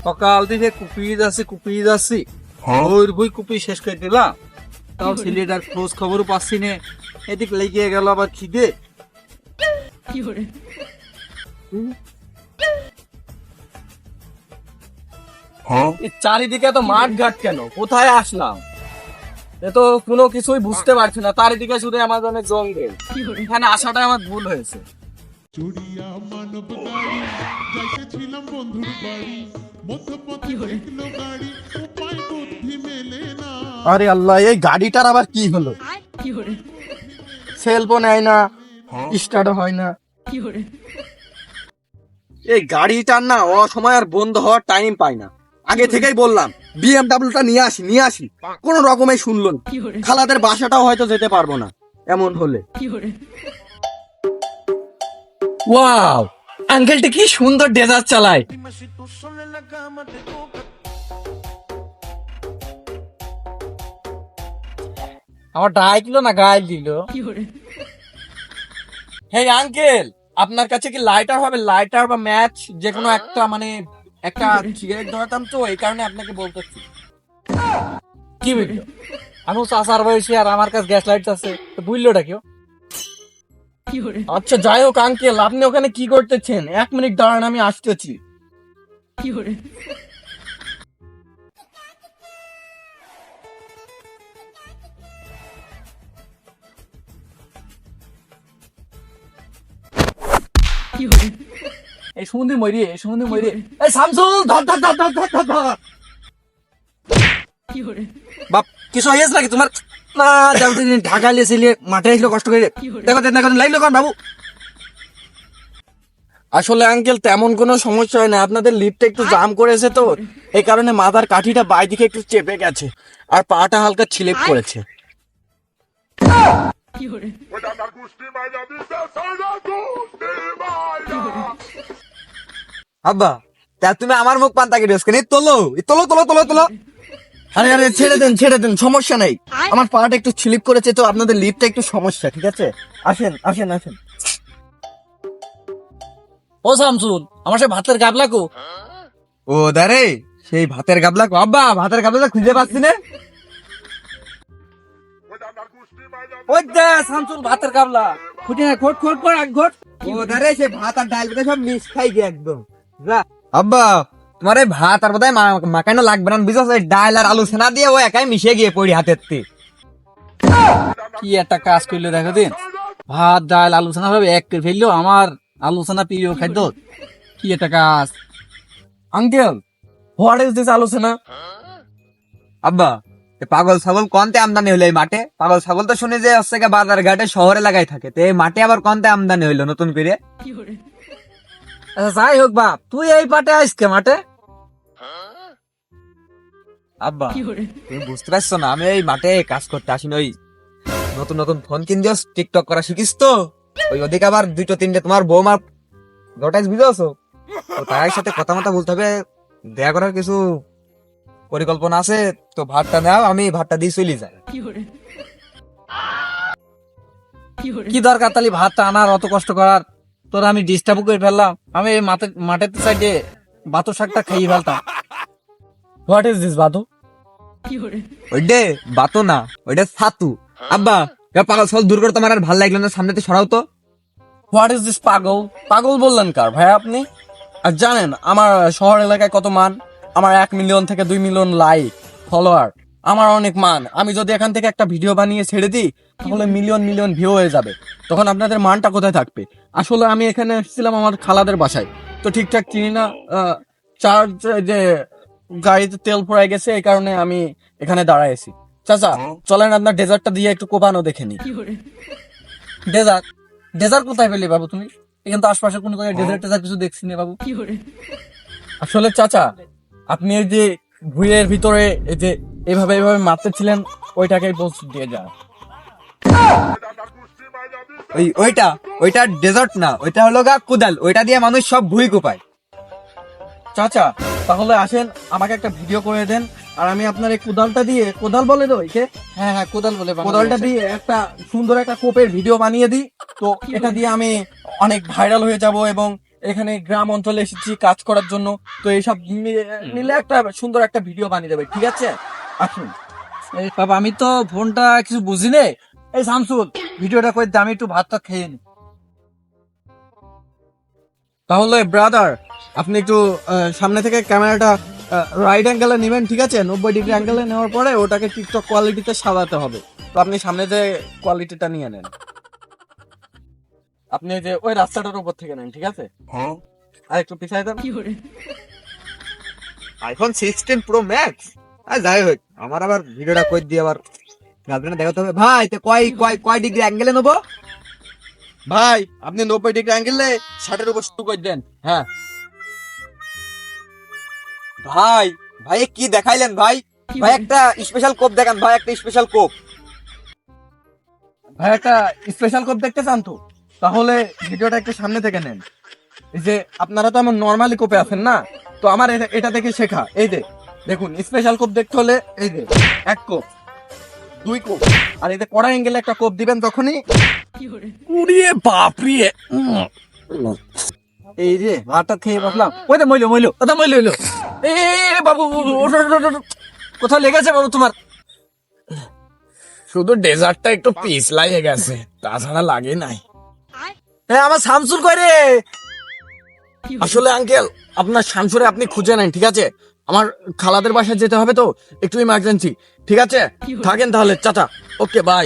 সকাল থেকে কুপিয়ে যাচ্ছি ওর বই কুপি শেষ করে দিলাম, তাও ছেলেটার খোঁজ খবরও পাচ্ছি না। এদিক লেগে গেল আবার খিদে। চারিদিকে তো মাঠ ঘাট, কেন কোথায় আসলাম এ তো কোনো কিছুই বুঝতে পারছি না। চারিদিকে শুধু আমাজনের জঙ্গল, এখানে আসাটা আমার ভুল হয়েছে। চড়িয়া মানব গাড়ি যাইতেছিলাম বন্ধুর বাড়ি, মধ্যপথে দেখলো গাড়ি, উপায় বুদ্ধি মেলে না। আরে আল্লাহ, এই গাড়িটার আবার কি হলো? সেলফোন নেয় না, স্টার্ট হয় না। এই গাড়িটার না অসময় আর বন্ধ হওয়ার টাইম পাই না। আগে থেকেই বললাম বিএমডাব্লিউটা নিয়ে আসি, কোন রকমে শুনলো না। খালাদের বাসাটাও হয়তো যেতে পারবো না এমন হলে। ওয়াও, আঙ্কেলটা কি সুন্দর ডেজার্ট চালায়। আমার ডাইল না গাইল দিল। হে আঙ্কেল, আপনার কাছে কি লাইটার হবে? লাইটার বা ম্যাচ যে কোনো একটা, মানে একটা সিগারেট ধরাতাম তো, এই কারণে আপনাকে বলতেছি। কি বুঝলো? আমি চাষার বয়সী আর আমার কাছে গ্যাস লাইট আছে, তো বুঝলোটা কেউ? আচ্ছা যাই হোক আঙ্কেল, আপনি ওখানে কি করতেছেন? 1 মিনিট দাঁড়ান, আমি আসতেছি। এই সুমন্দির মরি, এই শামসুল, ধর ধর ধর ধর ধর ধর। বাপ কিছু হয়েছে নাকি তোমার? না যাও, তুমি ঢাকা লিয়েছিলে, মাঠে আসলে কষ্ট করে। দেখো লাইলো কোন বাবু? আসলে আঙ্কেল তেমন কোনো সমস্যা হয় না, আপনাদের লিফটে একটু জাম করেছে তো, এই কারণে মাথার কাঠিটা বাই দিকে একটু চেপে গেছে আর পাটা হালকা ছিলেপ করেছে। আব্বা, তা তুমি আমার মুখ পান্তাকে ড্রেস কেন? তোলো তোলো তোলো তোলো তোলো। আরে আরে ছেড়ে দেন, সমস্যা নাই। আমার পাটা একটু স্লিপ করেছে তো, আপনাদের লিফটটা একটু সমস্যা, ঠিক আছে? আসেন আসেন আসেন। ও শামসুল, আমার সে ভাতের গাবলা কো? ও দারে, সেই ভাতের গাবলা কো? আব্বা, ভাতের গাবলাটা খুঁজে পাচ্ছি না। ওই দে শামসুল, ভাতের গাবলা খুঁজে না, ঘট ঘট ঘট ঘট। ও দারে, সেই ভাত আর ডাল সব মিক্স খাই গে একদম। আব্বা, তোমার এই ভাত আর বোধহয় মাখানো লাগবে না, বুঝছো? ডাল আর আলু সেনা দিয়ে ও একাই মিশে গিয়ে পড়ি হাতের তে। কি একটা কাজ করলো দেখো দিন, ভাত ডাল আলু সেনা ভাবে এক করে ফেললো আমার আলোচনা প্রিয় খাদ্য। কি একটা কাজ। আঙ্কেল, হোয়াট ইজ দিস আলোচনা? আব্বা, পাগল ছাগল কনতে আমদানি হইলো এই মাঠে? পাগল ছাগল তো শুনে যে হচ্ছে বাজার ঘাটে শহরে লাগাই থাকে, তো এই মাঠে আবার কনতে আমদানি হইলো নতুন করে? আচ্ছা যাই হোক বাপ, তুই এই পাটে আইসকে মাঠে? আব্বা, তুমি বুঝতে পারছো না, আমি এই মাঠে কাজ করতে আসিনি। ওই নতুন নতুন ফোন কিন দিও, টিকটক করা শিখিস তো, ওই ওদিকে আবার 2-3টে তোমার বৌমার ঘটাইস, বুঝছো? তো তার সাথে কথা মতো বলতে হবে, দেয়া করার কিছু পরিকল্পনা আছে। তো ভাতটা নাও, আমি ভাতটা দিয়ে চলে যাই। কি দরকার তাহলে ভাতটা আনার, অত কষ্ট করার? তোরা আমি ডিস্টার্ব করে ফেললাম, আমি এই মাঠের সাইডে বাতো শাকটা খাইয়ে ফেলতাম। হোয়াট ইজ দিস বাতো? ওইডে বাতো না, ওইটা ছাতু। আব্বা, পাগল সল দূর করে, তোমার আর ভাল লাগলো না, সামনেতে সরাও তো। হোয়াট ইজ দিস পাগল? পাগল বললেন কার ভাই আপনি? আর জানেন আমার শহর এলাকায় কত মান? আমার 1 মিলিয়ন থেকে 2 মিলিয়ন লাইক ফলোয়ার, আমার অনেক মান। আমি যদি এখান থেকে একটা ভিডিও বানিয়ে ছেড়ে দিই, তাহলে মিলিয়ন মিলিয়ন ভিউ হয়ে যাবে। তখন আপনাদের মানটা কোথায় থাকবে? আসলে আমি এখানে এসেছিলাম আমার খালাদের বাসায়, তো ঠিকঠাক চিনি না, চার্জ যে গাড়িতে তেল পড়ে গেছে, এই কারণে আমি এখানে দাঁড়াইছি। চাচা চলেন আপনার ডেজার্টটা দিয়ে একটু কোপানো দেখে নি। ডেজার্ট কোথায় পেলে বাবু তুমি? এখানে তো আশপাশে কোনো ডেজার্ট কিছু দেখছি না বাবু। আসলে চাচা, আপনি এই যে ভুঁইয়ের ভিতরে এই যে এভাবে মারতেছিলেন, ওইটাকে বলছি ডেজার্ট। ওইটা ডেজার্ট না, ওইটা হলো গা কোদাল, ওইটা দিয়ে মানুষ সব ভুঁই কোপায়। চাচা তাহলে আসেন, আমাকে একটা ভিডিও করে দেন, আর আমি আপনার এই কোদালটা দিয়ে, কোদাল বলে তো একে? হ্যাঁ হ্যাঁ কোদাল বলে, কোদালটা দিয়ে একটা সুন্দর একটা কোপের ভিডিও বানিয়ে দিই, তো এটা দিয়ে আমি অনেক ভাইরাল হয়ে যাব এবং এখানে গ্রাম অঞ্চলে এসেছি কাজ করার জন্য, তো এইসব নিলে একটা সুন্দর একটা ভিডিও বানিয়ে দেবে, ঠিক আছে? আসুন। এই বাবা আমি তো ফোনটা কিছু বুঝি নে। এই শামসুল ভিডিওটা করে দে, আমি একটু ভাতটা খেয়ে নি। তাহলে ব্রাদার আপনি একটু সামনে থেকে ক্যামেরাটা রাইট অ্যাঙ্গেলে নেবেন, ঠিক আছে? 90 ডিগ্রি অ্যাঙ্গেলে নেওয়ার পরে ওটাকে টিকটক কোয়ালিটিতে সাজাতে হবে। তো আপনি সামনে যে কোয়ালিটিটা নিয়ে নেন, আপনি ওই যে ওই রাস্তাটার উপর থেকে নেন, ঠিক আছে? আর একটু পিছাই দেন। IPhone 16 pro max. আর যাই হোক, আমার আবার ভিডিওটা কই দিয়ে আবার গার্লফ্রেন্ড দেখাতে হবে। ভাই তো কয় ডিগ্রি অ্যাঙ্গেলে নেবো? ভাই আপনি 90 ডিগ্রি অ্যাঙ্গেলে 60-এর উপর শুরু করে দেন। হ্যাঁ ভাই ভাই এ কি দেখাইলেন ভাই? ভাই একটা স্পেশাল কোপ দেখান ভাই, একটা স্পেশাল কোপ। ভাই একটা স্পেশাল কোপ দেখতে চান তো? তাহলে ভিডিওটা একটু সামনে থেকে নেন। এই যে আপনারা তো আমার নর্মালি কোপে আছেন না, তো আমার এটা থেকে শেখা। এই যে দেখুন, স্পেশাল কোপ দেখতে হলে এই যে 1 কোপ, 2 কোপ, আর এই যে কড়া অ্যাঙ্গেলে একটা কোপ দিবেন তখনই। উড়িয়ে বাপরি। এই যে ভাতটা খেয়ে বসলাম, ওই তো মইলো ওটা মইলো হইলো। এ বাবু ওঠো, কোথাও লেগেছে বাবু তোমার? শুধু ডেজার্টটা একটু পিছলাই গেছে, তাছাড়া লাগে নাই। আমার শামসুল কই রে? আসলে আঙ্কেল আপনার শামসুরে আপনি খুঁজে নেন, ঠিক আছে? আমার খালাদের বাসায় যেতে হবে তো, একটু ইমার্জেন্সি, ঠিক আছে? থাকেন তাহলে চাচা, ওকে বাই।